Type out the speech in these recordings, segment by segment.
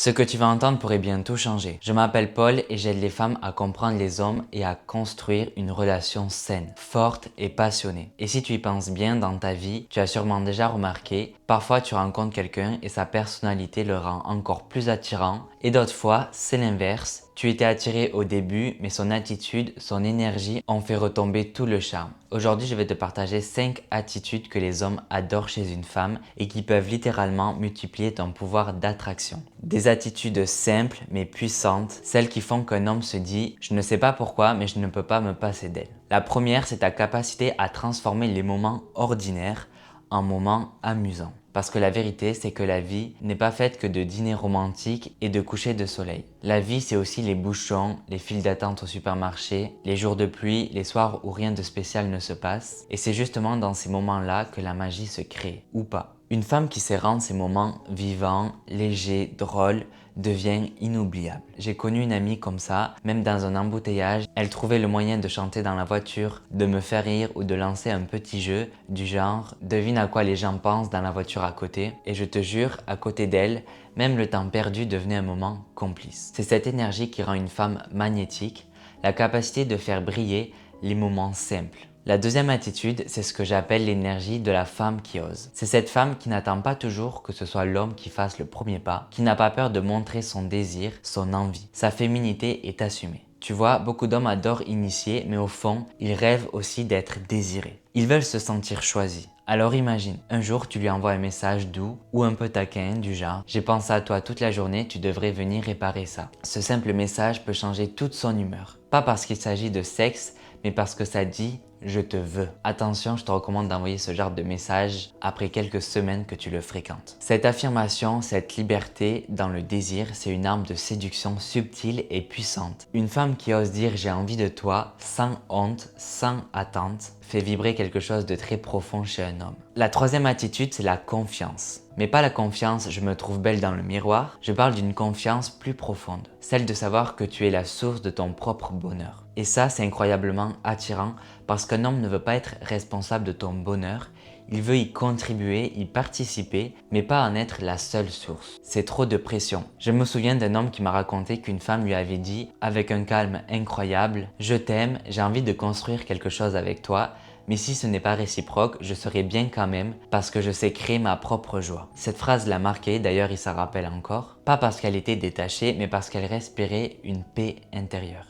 Ce que tu vas entendre pourrait bien tout changer. Je m'appelle Paul et j'aide les femmes à comprendre les hommes et à construire une relation saine, forte et passionnée. Et si tu y penses bien dans ta vie, tu as sûrement déjà remarqué, parfois tu rencontres quelqu'un et sa personnalité le rend encore plus attirant et d'autres fois c'est l'inverse. Tu étais attiré au début mais son attitude, son énergie ont fait retomber tout le charme. Aujourd'hui je vais te partager 5 attitudes que les hommes adorent chez une femme et qui peuvent littéralement multiplier ton pouvoir d'attraction. Des attitudes simples mais puissantes, celles qui font qu'un homme se dit « je ne sais pas pourquoi mais je ne peux pas me passer d'elle ». La première, c'est ta capacité à transformer les moments ordinaires en moments amusants. Parce que la vérité, c'est que la vie n'est pas faite que de dîners romantiques et de couchers de soleil. La vie, c'est aussi les bouchons, les files d'attente au supermarché, les jours de pluie, les soirs où rien de spécial ne se passe. Et c'est justement dans ces moments-là que la magie se crée, ou pas. Une femme qui sait rendre ces moments vivants, légers, drôles, devient inoubliable. J'ai connu une amie comme ça, même dans un embouteillage, elle trouvait le moyen de chanter dans la voiture, de me faire rire ou de lancer un petit jeu du genre « devine à quoi les gens pensent dans la voiture à côté » et je te jure, à côté d'elle, même le temps perdu devenait un moment complice. C'est cette énergie qui rend une femme magnétique, la capacité de faire briller les moments simples. La deuxième attitude, c'est ce que j'appelle l'énergie de la femme qui ose. C'est cette femme qui n'attend pas toujours que ce soit l'homme qui fasse le premier pas, qui n'a pas peur de montrer son désir, son envie. Sa féminité est assumée. Tu vois, beaucoup d'hommes adorent initier, mais au fond, ils rêvent aussi d'être désirés. Ils veulent se sentir choisis. Alors imagine, un jour tu lui envoies un message doux ou un peu taquin du genre « j'ai pensé à toi toute la journée, tu devrais venir réparer ça ». Ce simple message peut changer toute son humeur. Pas parce qu'il s'agit de sexe, mais parce que ça dit « je te veux ». Attention, je te recommande d'envoyer ce genre de message après quelques semaines que tu le fréquentes. Cette affirmation, cette liberté dans le désir, c'est une arme de séduction subtile et puissante. Une femme qui ose dire « j'ai envie de toi » sans honte, sans attente, fait vibrer quelque chose de très profond chez un homme. La troisième attitude, c'est la confiance. Mais pas la confiance « je me trouve belle dans le miroir », je parle d'une confiance plus profonde. Celle de savoir que tu es la source de ton propre bonheur. Et ça, c'est incroyablement attirant parce qu'un homme ne veut pas être responsable de ton bonheur, il veut y contribuer, y participer, mais pas en être la seule source. C'est trop de pression. Je me souviens d'un homme qui m'a raconté qu'une femme lui avait dit, avec un calme incroyable, « Je t'aime, j'ai envie de construire quelque chose avec toi, mais si ce n'est pas réciproque, je serai bien quand même parce que je sais créer ma propre joie. » Cette phrase l'a marqué, d'ailleurs il s'en rappelle encore, pas parce qu'elle était détachée, mais parce qu'elle respirait une paix intérieure.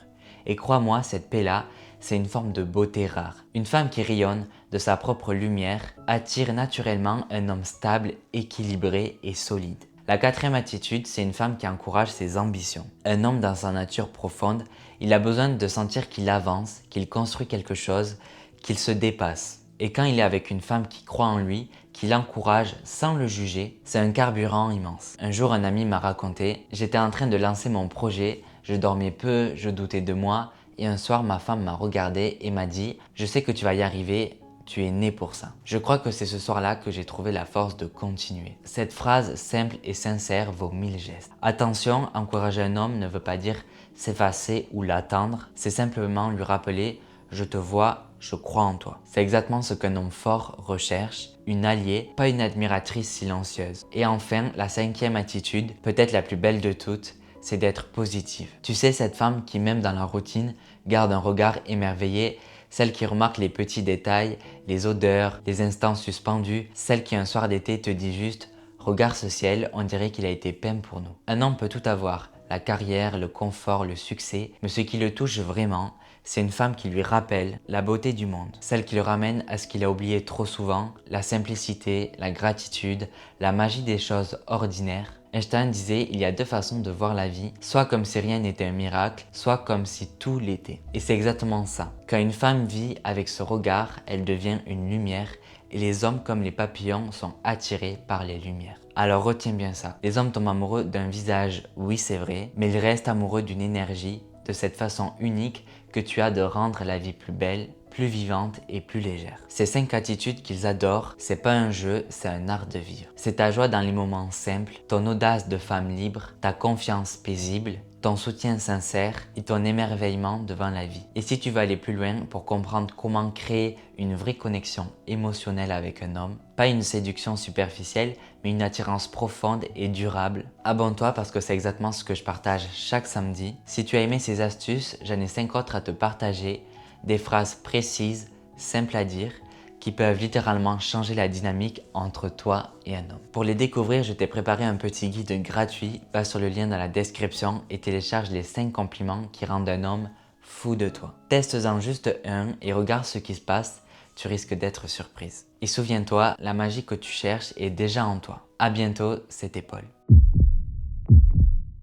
Et crois-moi, cette paix-là, c'est une forme de beauté rare. Une femme qui rayonne de sa propre lumière attire naturellement un homme stable, équilibré et solide. La quatrième attitude, c'est une femme qui encourage ses ambitions. Un homme dans sa nature profonde, il a besoin de sentir qu'il avance, qu'il construit quelque chose, qu'il se dépasse. Et quand il est avec une femme qui croit en lui, qui l'encourage sans le juger, c'est un carburant immense. Un jour, un ami m'a raconté, j'étais en train de lancer mon projet, je dormais peu, je doutais de moi, et un soir, ma femme m'a regardé et m'a dit « Je sais que tu vas y arriver, tu es né pour ça ». Je crois que c'est ce soir-là que j'ai trouvé la force de continuer. Cette phrase simple et sincère vaut 1000 gestes. Attention, encourager un homme ne veut pas dire s'effacer ou l'attendre, c'est simplement lui rappeler « Je te vois, je crois en toi ». C'est exactement ce qu'un homme fort recherche, une alliée, pas une admiratrice silencieuse. Et enfin, la cinquième attitude, peut-être la plus belle de toutes, c'est d'être positive. Tu sais, cette femme qui, même dans la routine, garde un regard émerveillé, celle qui remarque les petits détails, les odeurs, les instants suspendus, celle qui un soir d'été te dit juste « Regarde ce ciel, on dirait qu'il a été peint pour nous ». Un homme peut tout avoir, la carrière, le confort, le succès, mais ce qui le touche vraiment, c'est une femme qui lui rappelle la beauté du monde, celle qui le ramène à ce qu'il a oublié trop souvent, la simplicité, la gratitude, la magie des choses ordinaires. Einstein disait il y a deux façons de voir la vie, soit comme si rien n'était un miracle, soit comme si tout l'était. Et c'est exactement ça. Quand une femme vit avec ce regard, elle devient une lumière et les hommes comme les papillons sont attirés par les lumières. Alors retiens bien ça. Les hommes tombent amoureux d'un visage, oui c'est vrai, mais ils restent amoureux d'une énergie, de cette façon unique que tu as de rendre la vie plus belle, plus vivante et plus légère. Ces 5 attitudes qu'ils adorent, c'est pas un jeu, c'est un art de vivre. C'est ta joie dans les moments simples, ton audace de femme libre, ta confiance paisible, ton soutien sincère et ton émerveillement devant la vie. Et si tu veux aller plus loin pour comprendre comment créer une vraie connexion émotionnelle avec un homme, pas une séduction superficielle, mais une attirance profonde et durable. Abonne-toi parce que c'est exactement ce que je partage chaque samedi. Si tu as aimé ces astuces, j'en ai 5 autres à te partager, des phrases précises, simples à dire, qui peuvent littéralement changer la dynamique entre toi et un homme. Pour les découvrir, je t'ai préparé un petit guide gratuit. Va sur le lien dans la description et télécharge les 5 compliments qui rendent un homme fou de toi. Teste-en juste un et regarde ce qui se passe, tu risques d'être surprise. Et souviens-toi, la magie que tu cherches est déjà en toi. À bientôt, c'était Paul.